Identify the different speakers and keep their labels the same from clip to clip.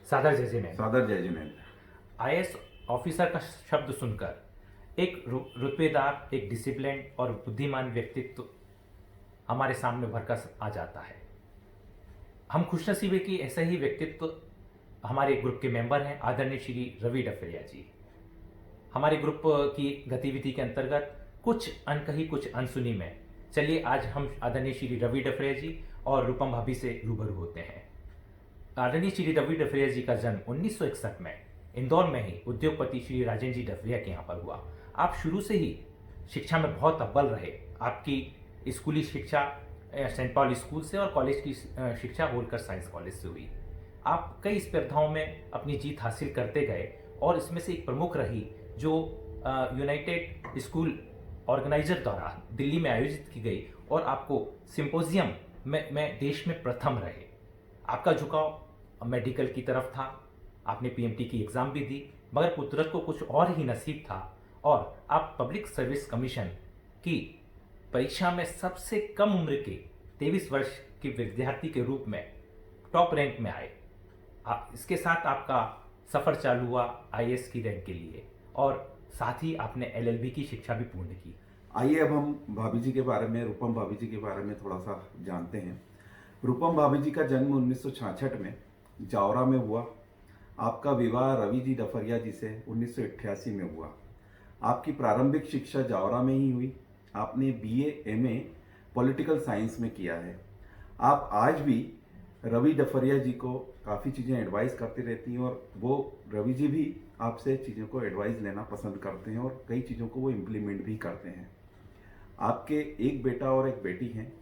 Speaker 1: सादर जजिन
Speaker 2: सादर जय जिनेंद्र।
Speaker 1: आईएएस ऑफिसर का शब्द सुनकर एक रुतबेदार, एक डिसिप्लिन और बुद्धिमान व्यक्तित्व हमारे सामने उभर कर आ जाता है। हम खुशनसीब है कि ऐसा ही व्यक्तित्व हमारे ग्रुप के मेंबर हैं, आदरणीय श्री रवि डफरिया जी। हमारे ग्रुप की गतिविधि के अंतर्गत कुछ अनकही कुछ अनसुनी में चलिए आज हम आदरणीय श्री रवि डफरिया जी और रूपम भाभी से रूबरू होते हैं। आदरणीय श्री रवि डफरिया जी का जन्म 1961 में इंदौर में ही उद्योगपति श्री राजेंद्र जी डफरिया के यहाँ पर हुआ। आप शुरू से ही शिक्षा में बहुत अव्वल रहे। आपकी स्कूली शिक्षा सेंट पॉल स्कूल से और कॉलेज की शिक्षा होलकर साइंस कॉलेज से हुई। आप कई स्पर्धाओं में अपनी जीत हासिल करते गए और इसमें से एक प्रमुख रही जो यूनाइटेड स्कूल ऑर्गेनाइजर द्वारा दिल्ली में आयोजित की गई और आपको सिंपोजियम में देश में प्रथम रहे। आपका झुकाव मेडिकल की तरफ था। आपने पीएमटी की एग्ज़ाम भी दी, मगर कुदरत को कुछ और ही नसीब था और आप पब्लिक सर्विस कमीशन की परीक्षा में सबसे कम उम्र के 23 वर्ष के विद्यार्थी के रूप में टॉप रैंक में आए। इसके साथ आपका सफ़र चालू हुआ आईएएस की रैंक के लिए और साथ ही आपने एलएलबी की शिक्षा भी पूर्ण की।
Speaker 2: आइए अब हम भाभी जी के बारे में, रूपम भाभी जी के बारे में थोड़ा सा जानते हैं। रूपम भाभी जी का जन्म 1966 में जावरा में हुआ। आपका विवाह रवि जी डफरिया जी से 1988 में हुआ। आपकी प्रारंभिक शिक्षा जावरा में ही हुई। आपने बीए एमए पॉलिटिकल साइंस में किया है। आप आज भी रवि डफरिया जी को काफ़ी चीज़ें एडवाइस करती रहती हैं और वो रवि जी भी आपसे चीज़ों को एडवाइस लेना पसंद करते हैं और कई चीज़ों को वो इम्प्लीमेंट भी करते हैं। आपके एक बेटा और एक बेटी हैं।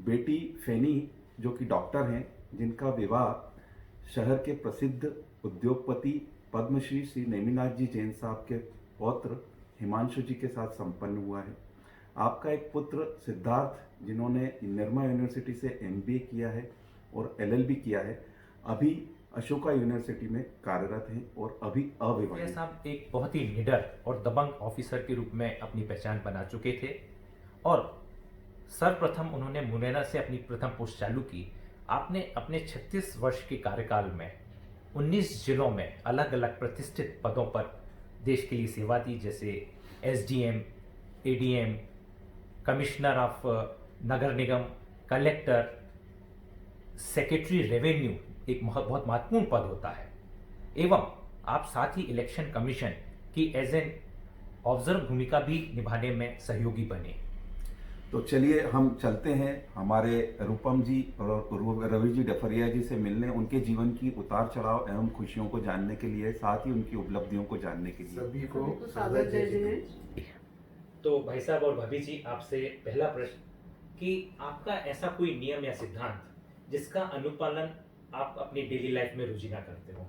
Speaker 2: बेटी फेनी जो कि डॉक्टर हैं, जिनका विवाह शहर के प्रसिद्ध उद्योगपति पद्मश्री श्री नेमिनाथ जी जैन साहब के पौत्र हिमांशु जी के साथ संपन्न हुआ है। आपका एक पुत्र सिद्धार्थ, जिन्होंने निर्मा यूनिवर्सिटी से एमबीए किया है और एलएलबी किया है, अभी अशोका यूनिवर्सिटी में कार्यरत हैं और अभी अविवाहित।
Speaker 1: साहब एक बहुत ही निडर और दबंग ऑफिसर के रूप में अपनी पहचान बना चुके थे और सर्वप्रथम उन्होंने मुरैना से अपनी प्रथम पोस्ट चालू की। आपने अपने 36 वर्ष के कार्यकाल में 19 जिलों में अलग अलग प्रतिष्ठित पदों पर देश के लिए सेवा दी, जैसे SDM, ADM, commissioner of Nagar Nigam, collector, secretary revenue, एक बहुत महत्वपूर्ण पद होता है। एवं आप साथ ही इलेक्शन कमीशन की एज एन ऑब्जर्व भूमिका भी निभाने में सहयोगी बने।
Speaker 2: तो चलिए हम चलते हैं हमारे रूपम जी और रवि जी डफरिया जी से मिलने, उनके जीवन की उतार चढ़ाव एवं खुशियों को जानने के लिए, साथ ही उनकी उपलब्धियों को जानने के लिए।
Speaker 3: सभी को सादर जय जिनेंद्र।
Speaker 1: तो भाई साहब और भाभी जी, आपसे पहला प्रश्न कि आपका ऐसा कोई नियम या सिद्धांत जिसका अनुपालन आप अपनी डेली लाइफ में रोजीना करते हो?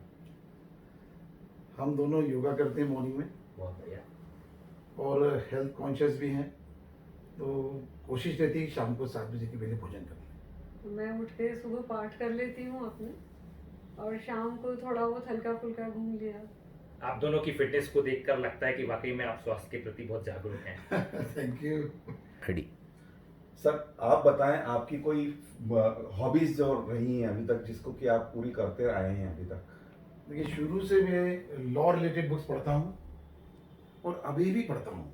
Speaker 3: हम दोनों योगा करते हैं मॉर्निंग में
Speaker 1: बहुत बढ़िया।
Speaker 3: और हेल्थ कॉन्शियस भी हैं, तो कोशिश रहती है कि शाम को 7 बजे के पहले भोजन करें।
Speaker 4: मैं उठ के सुबह पाठ कर लेती हूँ अपने, और शाम को थोड़ा बहुत हल्का फुल्का घूम लिया।
Speaker 1: आप दोनों की फिटनेस को देखकर लगता है कि वाकई में आप स्वास्थ्य के प्रति बहुत जागरूक हैं।
Speaker 3: Thank you.
Speaker 2: खड़ी सर, आप बताएं आपकी कोई हॉबीज जो रही हैं अभी तक, जिसको कि आप पूरी करते आए हैं अभी तक?
Speaker 3: देखिए, शुरू से मैं लॉ रिलेटेड बुक्स पढ़ता हूँ और अभी भी पढ़ता हूँ।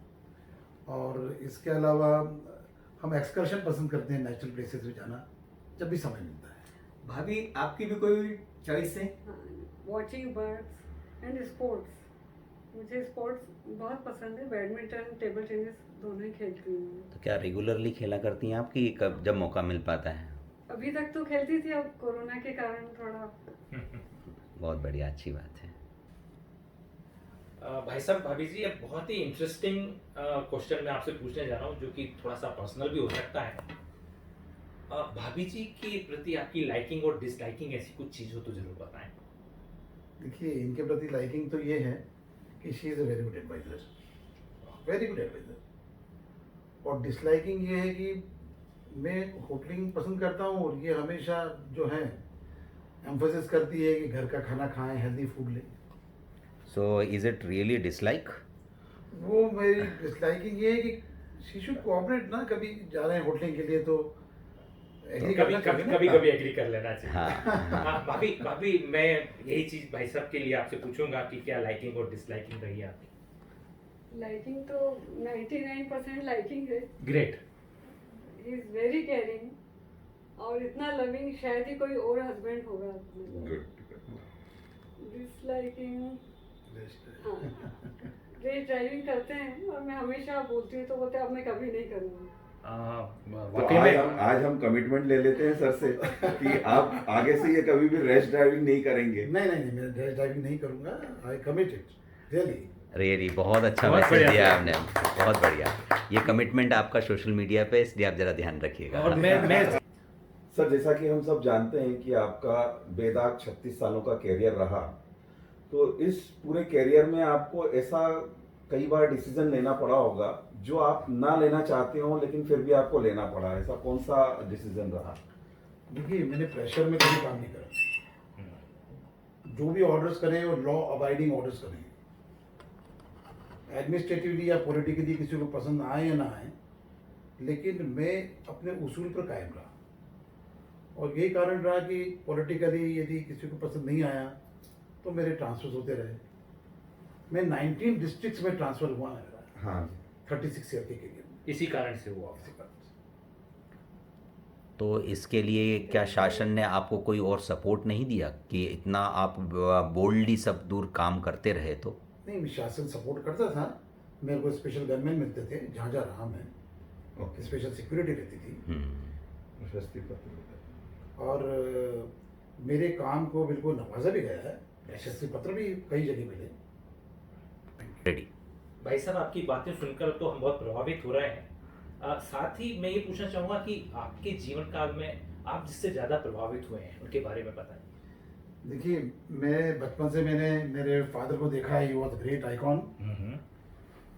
Speaker 3: और इसके अलावा हम एक्सकर्शन पसंद करते हैं, नेचुरल प्लेसेस में जाना जब भी समय मिलता है।
Speaker 5: भाभी, आपकी भी कोई चॉइस है?
Speaker 4: Watching birds and sports. मुझे स्पोर्ट्स बहुत पसंद है, बैडमिंटन, टेबल टेनिस दोनों ही खेलती हूँ।
Speaker 6: तो क्या रेगुलरली खेला करती हैं आप कि कब जब मौका मिल पाता है?
Speaker 4: अभी तक तो खेलती थी, अब कोरोना के कारण थोड़ा।
Speaker 6: बहुत बढ़िया, अच्छी बात है।
Speaker 1: भाई साहब, भाभी जी, एक बहुत ही इंटरेस्टिंग क्वेश्चन मैं आपसे पूछने जा रहा हूँ, जो कि थोड़ा सा पर्सनल भी हो सकता है। भाभी जी के प्रति आपकी लाइकिंग और डिसलाइकिंग ऐसी कुछ चीज़ हो तो जरूर बताएं।
Speaker 3: देखिए, इनके प्रति लाइकिंग तो ये है कि she is a very good advisor, very good advisor. और डिसलाइकिंग ये है कि मैं होटलिंग पसंद करता हूँ और ये हमेशा जो है एम्फोसिस करती है कि घर का खाना खाएं, हेल्दी फूड लें।
Speaker 6: So is it really dislike?
Speaker 3: वो मेरी डिसलाइकिंग ये है कि शी शुड कोऑपरेट ना। कभी जा रहे हैं होटलिंग के लिए तो एग्री
Speaker 1: कभी
Speaker 3: करना
Speaker 1: कभी
Speaker 3: चाहिए ना।
Speaker 1: कभी कभी एग्री कर लेना चाहिए।
Speaker 6: हाँ
Speaker 1: हाँ, भाभी भाभी मैं यही चीज भाई साहब के लिए आपसे पूछूंगा कि क्या लाइकिंग और डिसलाइकिंग रही है आपकी।
Speaker 4: लाइकिंग तो 99% लाइकिंग है।
Speaker 1: Great.
Speaker 4: He is very caring और इतना लविंग शायद ही कोई और हस्बैंड होगा। डिसलाइकिंग, हाँ, रेस ड्राइविंग करते हैं और मैं हमेशा बोलती हूँ तो बोलते अब मैं कभी नहीं करूँगी।
Speaker 2: तो
Speaker 1: वाकई
Speaker 2: आज
Speaker 1: में
Speaker 2: आज हम कमिटमेंट ले लेते हैं सर से कि आप आगे से ये कभी भी रैश ड्राइविंग नहीं करेंगे।
Speaker 3: नहीं, मैं रेस ड्राइविंग नहीं करूँगा। आई कमिटेड रियली।
Speaker 6: रियली बहुत अच्छा
Speaker 1: बहुत
Speaker 6: मैसेज
Speaker 1: बढ़िया
Speaker 6: दिया
Speaker 1: सर।
Speaker 6: आपने, बहुत बढ़िया। ये कमिटमेंट आपका सोशल मीडिया पे, इसलिए आप जरा ध्यान रखिएगा।
Speaker 1: और मैं
Speaker 2: सर जैसा कि हम सब जानते हैं कि आपका बेदाग 36 सालों का कैरियर रहा, तो इस पूरे कैरियर में आपको ऐसा कई बार डिसीजन लेना पड़ा होगा जो आप ना लेना चाहते हो लेकिन फिर भी आपको लेना पड़ा, ऐसा कौन सा डिसीजन रहा?
Speaker 3: देखिए, मैंने प्रेशर में कभी काम नहीं करा। जो भी ऑर्डर्स करें वो लॉ अबाइडिंग ऑर्डर्स करें। एडमिनिस्ट्रेटिवली या पॉलिटिकली किसी को पसंद आए या ना आए, लेकिन मैं अपने उसूल पर कायम रहा। और यही कारण रहा कि पॉलिटिकली यदि किसी को पसंद नहीं आया तो मेरे ट्रांसफर्स होते रहे। मैं 19 डिस्ट्रिक्ट्स में ट्रांसफर हुआ है मेरा
Speaker 2: हाँ
Speaker 3: 36 ईयर के कैरियर में।
Speaker 1: इसी कारण से हुआ।
Speaker 3: इसी कारण से।
Speaker 6: तो इसके लिए क्या शासन ने आपको कोई और सपोर्ट नहीं दिया कि इतना आप बोल्डली सब दूर काम करते रहे? तो
Speaker 3: नहीं, शासन सपोर्ट करता था। मेरे को स्पेशल गनमैन मिलते थे जहाँ जहाँ रहा मैं,
Speaker 2: ओके।
Speaker 3: स्पेशल सिक्योरिटी रहती थी।
Speaker 2: प्रशस्ति पत्र मिला।
Speaker 3: और मेरे काम को बिल्कुल नवाजा भी गया है। प्रशस्ति पत्र भी कई जगह मिले।
Speaker 6: रेडी।
Speaker 1: भाई साहब आपकी बातें सुनकर तो हम बहुत प्रभावित हो रहे हैं। साथ ही मैं ये पूछना चाहूंगा कि आपके जीवन काल में आप जिससे ज्यादा प्रभावित हुए हैं उनके बारे में बताएं।
Speaker 3: देखिए, मैं बचपन से मैंने मेरे फादर को देखा है। He was great icon.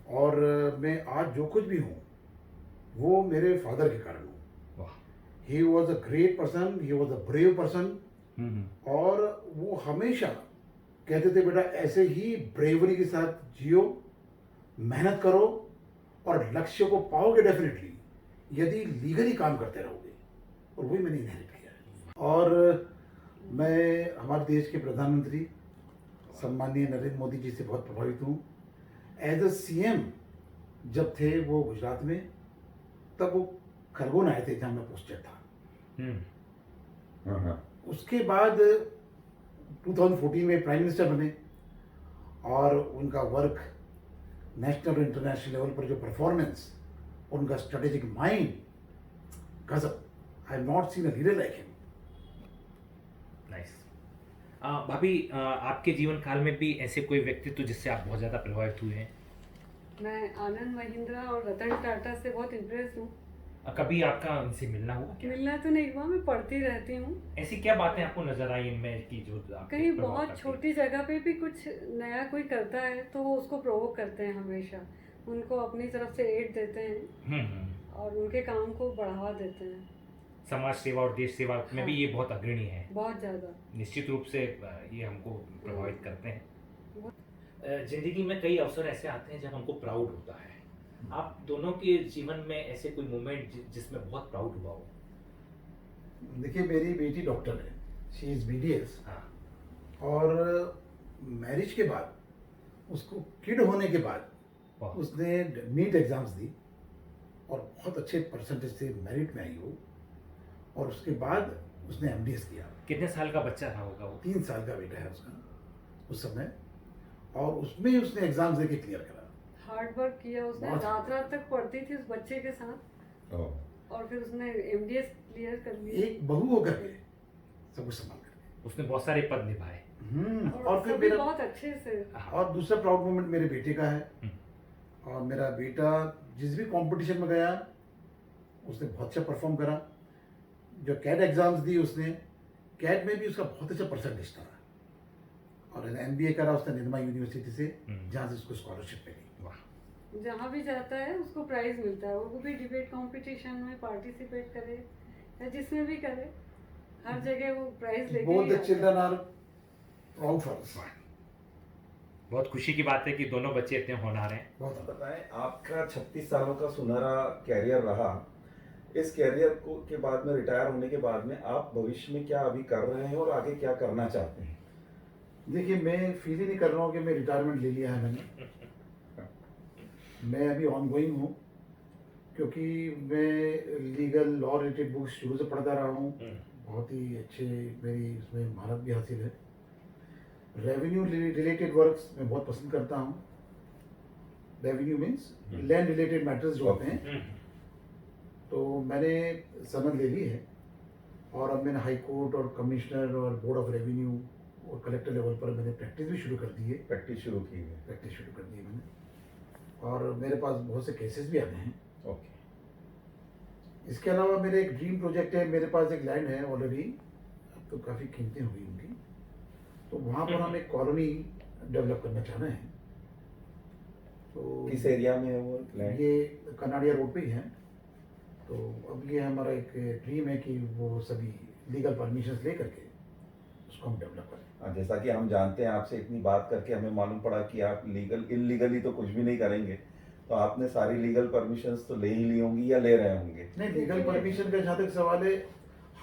Speaker 3: और मैं आज जो कुछ भी हूँ वो मेरे फादर के कारण हूँ।
Speaker 1: वाह।
Speaker 3: He was a great person, he was a brave person. और वो हमेशा कहते थे बेटा ऐसे ही ब्रेवरी के साथ जियो, मेहनत करो और लक्ष्य को पाओगे डेफिनेटली यदि लीगली काम करते रहोगे। और वही मैंने इनहेरिट किया है। और मैं हमारे देश के प्रधानमंत्री सम्माननीय नरेंद्र मोदी जी से बहुत प्रभावित हूँ। एज अ सीएम जब थे वो गुजरात में, तब वो खरगोन आए थे जहाँ मैं पोस्टेड था।
Speaker 2: हाँ
Speaker 3: उसके बाद 2014 में प्राइम मिनिस्टर बने और उनका वर्क नेशनल और इंटरनेशनल लेवल पर जो परफॉर्मेंस, उनका स्ट्रेटेजिक माइंड, गजब। I have not seen a leader like him.
Speaker 1: Nice. भाभी आपके जीवन काल में भी ऐसे कोई व्यक्तित्व जिससे आप बहुत ज्यादा प्रभावित हुए हैं?
Speaker 4: मैं आनंद महिंद्रा और रतन टाटा से बहुत इम्प्रेस हूँ।
Speaker 1: कभी आपका उनसे मिलना हुआ क्या?
Speaker 4: मिलना तो नहीं हुआ, मैं पढ़ती रहती हूँ।
Speaker 1: ऐसी क्या बातें आपको नजर आई इनमें कि जो आपको
Speaker 4: कहीं
Speaker 1: प्रभाव
Speaker 4: बहुत
Speaker 1: करती हैं?
Speaker 4: छोटी जगह पे भी कुछ नया कोई करता है तो वो उसको प्रोवोक करते हैं हमेशा, उनको अपनी तरफ से एड देते हैं और उनके काम को बढ़ावा देते हैं।
Speaker 1: समाज सेवा और देश सेवा में
Speaker 4: हाँ।
Speaker 1: भी ये बहुत अग्रणी है।
Speaker 4: बहुत ज़्यादा।
Speaker 1: निश्चित रूप से ये हमको प्रभावित करते हैं। जिंदगी में कई अवसर ऐसे आते हैं जब हमको प्राउड होता है। आप दोनों के जीवन में ऐसे कोई मोमेंट जिसमें बहुत प्राउड हुआ हो?
Speaker 3: देखिए, मेरी बेटी डॉक्टर है, शी इज़ BDS।
Speaker 1: हाँ।
Speaker 3: और मैरिज के बाद, उसको किड होने के बाद
Speaker 1: वाह।
Speaker 3: उसने नीट एग्ज़ाम्स दी और बहुत अच्छे परसेंटेज से मेरिट में आई वो। और उसके बाद उसने MDS किया।
Speaker 1: कितने साल का बच्चा रहा होगा वो?
Speaker 3: 3 साल का बेटा है उसका उस समय। और उसमें उसने एग्ज़ाम्स देके क्लियर करा।
Speaker 4: हार्ड वर्क किया उसने,
Speaker 3: बहुत।
Speaker 4: रात रात तक पढ़ती थी उस बच्चे के साथ और फिर उसने MDS क्लियर कर लिया।
Speaker 3: एक बहू होकर के सब कुछ संभाल कर।
Speaker 1: उसने बहुत सारे पद निभाए।
Speaker 3: और फिर
Speaker 4: सभी
Speaker 3: मेरा
Speaker 4: बहुत अच्छे से।
Speaker 3: और दूसरा प्राउड मोमेंट मेरे बेटे का है। और मेरा बेटा जिस भी कंपटीशन में गया उसने बहुत अच्छा परफॉर्म करा। जो कैट एग्जाम्स दी उसने, कैट में भी उसका बहुत अच्छा परसेंटेज था। और MBA करा उसने निर्मा यूनिवर्सिटी से, जहाँ से उसको स्कॉलरशिप मिली।
Speaker 4: जहाँ भी जाता है उसको प्राइज मिलता है। वो भी डिबेट कंपटीशन में पार्टिसिपेट करे या जिसमें भी करे, हर जगह वो प्राइज लेके
Speaker 3: बोथ
Speaker 4: ही
Speaker 3: द
Speaker 4: आता है।
Speaker 3: Children are proud for us.
Speaker 1: बहुत खुशी की बात है कि दोनों बच्चे इतने होनहार हैं।
Speaker 3: बहुत
Speaker 2: बताएं, आपका 36 सालों का सुनहरा कैरियर रहा, इस कैरियर को के बाद में, रिटायर होने के बाद में आप भविष्य में क्या अभी कर रहे हैं और आगे क्या करना चाहते हैं?
Speaker 3: देखिए, मैं फील ही नहीं कर रहा हूँ कि मैं रिटायरमेंट ले लिया है मैंने। मैं अभी ऑन गोइंग हूँ, क्योंकि मैं लीगल लॉ रिलेटेड बुक्स शुरू से पढ़ता रहा हूँ। बहुत ही अच्छे मेरी इसमें महारत भी हासिल है। रेवेन्यू रिलेटेड वर्क्स मैं बहुत पसंद करता हूँ। Revenue means land related matters जो होते हैं, तो मैंने सनद ले ली है और अब मैंने हाई कोर्ट और कमिश्नर और बोर्ड ऑफ रेवेन्यू और कलेक्टर लेवल पर मैंने प्रैक्टिस भी शुरू कर दी है।
Speaker 2: प्रैक्टिस शुरू की है?
Speaker 3: प्रैक्टिस शुरू कर दी है मैंने, और मेरे पास बहुत से केसेस भी आने हैं।
Speaker 2: ओके।
Speaker 3: इसके अलावा मेरे एक ड्रीम प्रोजेक्ट है। मेरे पास एक लैंड है ऑलरेडी, अब तो काफ़ी कीमतें हुई उनकी, तो वहाँ पर हम एक कॉलोनी डेवलप करना चाह रहे हैं। तो
Speaker 2: किस एरिया में है वो लैंड?
Speaker 3: ये कनाडिया रोड पे ही है। तो अब ये हमारा एक ड्रीम है कि वो सभी लीगल परमिशंस ले करके उसको हम डेवलप करें।
Speaker 2: जैसा कि हम जानते हैं, आपसे इतनी बात करके हमें मालूम पड़ा कि आप लीगल इलीगली तो कुछ भी नहीं करेंगे, तो आपने सारी लीगल परमिशंस तो ले ही ली होंगी या ले रहे होंगे?
Speaker 3: नहीं, लीगल परमिशन का जहाँ तक सवाल है,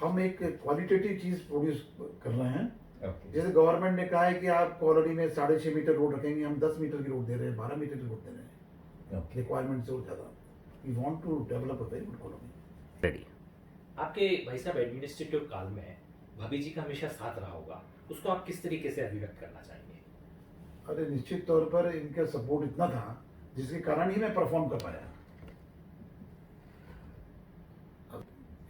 Speaker 3: हम एक क्वालिटेटिव चीज़ प्रोड्यूस कर रहे हैं।
Speaker 2: ओके।
Speaker 3: जैसे गवर्नमेंट ने कहा है कि आप कॉलोनी में 6.5 मीटर रोड रखेंगे, हम 10 मीटर की रोड दे रहे हैं, 12 मीटर की रोड दे रहे हैं। रिक्वायरमेंट से और ज़्यादा we want to develop a very good colony.
Speaker 6: Ready.
Speaker 1: आपके भाई साहब एडमिनिस्ट्रेटिव काल में भाभी जी का हमेशा साथ रहा होगा, उसको आप किस तरीके से अभिव्यक्त करना चाहेंगे?
Speaker 3: अरे निश्चित तौर पर इनका सपोर्ट इतना था जिसके कारण ही मैं परफॉर्म कर पाया।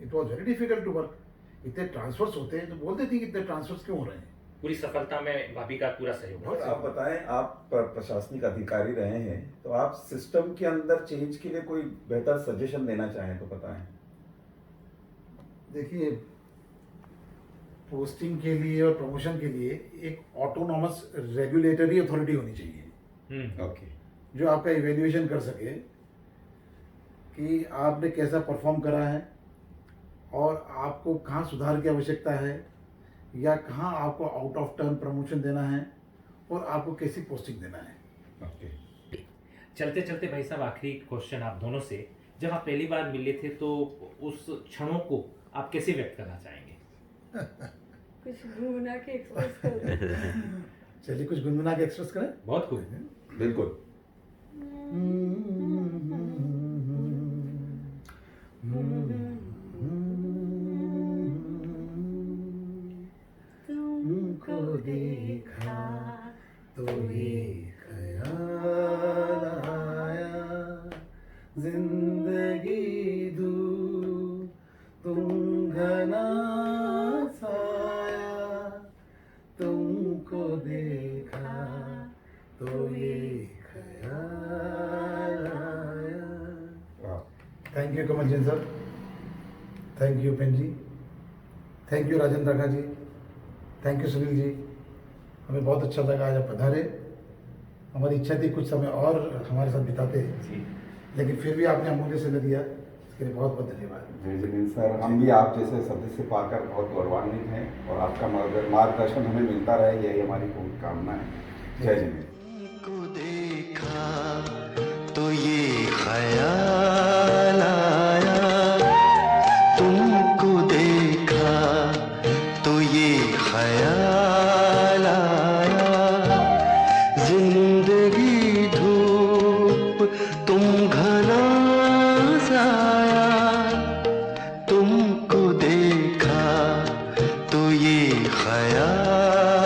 Speaker 3: It was very difficult to work. इतने ट्रांसफर्स होते हैं तो बोलते थे कि इतने ट्रांसफर्स क्यों हो रहे हैं।
Speaker 1: पूरी सफलता में भाभी का पूरा सहयोग
Speaker 3: बहुत
Speaker 1: है।
Speaker 2: आप बताएं, आप प्रशासनिक अधिकारी रहे हैं, तो आप सिस्टम के अंदर चेंज के लिए कोई बेहतर सजेशन देना चाहें तो बताएं।
Speaker 3: देखिए, पोस्टिंग के लिए और प्रमोशन के लिए एक ऑटोनॉमस रेगुलेटरी अथॉरिटी होनी चाहिए,
Speaker 2: ओके।
Speaker 3: जो आपका इवेल्युएशन कर सके कि आपने कैसा परफॉर्म करा है और आपको कहाँ सुधार की आवश्यकता है, या कहाँ आपको आउट ऑफ टर्न प्रमोशन देना है और आपको कैसी पोस्टिंग देना है।
Speaker 2: ओके।
Speaker 1: चलते चलते भाई साहब, आखिरी क्वेश्चन आप दोनों से, जब आप पहली बार मिले थे तो उस क्षणों को आप कैसे व्यक्त करना चाहेंगे?
Speaker 4: कुछ गुनगुना के एक्सप्रेस कर।
Speaker 3: चलिए कुछ गुनगुना के एक्सप्रेस करें।
Speaker 1: बहुत खूब।
Speaker 2: बिल्कुल।
Speaker 3: तुमको देखा तो ये ख्याल आया, जिंदगी दूर तुम घना साया, तुमको देखा तो ये ख्याल आया। Thank you Kamal Jain sir, thank you Pen ji, thank you Rajan Ragha ji, thank you Sunil ji. हमें बहुत अच्छा लगा आज आप पधारे। हमारी इच्छा थी कुछ समय और हमारे साथ बिताते, लेकिन फिर भी आपने अमूल्य समय दिया, इसके लिए बहुत बहुत धन्यवाद।
Speaker 2: जय जिनेन्द्र सर, हम भी आप जैसे सदस्य पाकर बहुत गौरवान्वित हैं और आपका मार्गदर्शन हमें मिलता रहे, यही हमारी पूर्ण कामना है। जय जिनेन्द्र।
Speaker 7: को देखा तो ये ख्याल आया, तुमको देखा तो ये ख्याल आया, जिंदगी धूप तुम घना साया, तुमको देखा तो ये ख्याल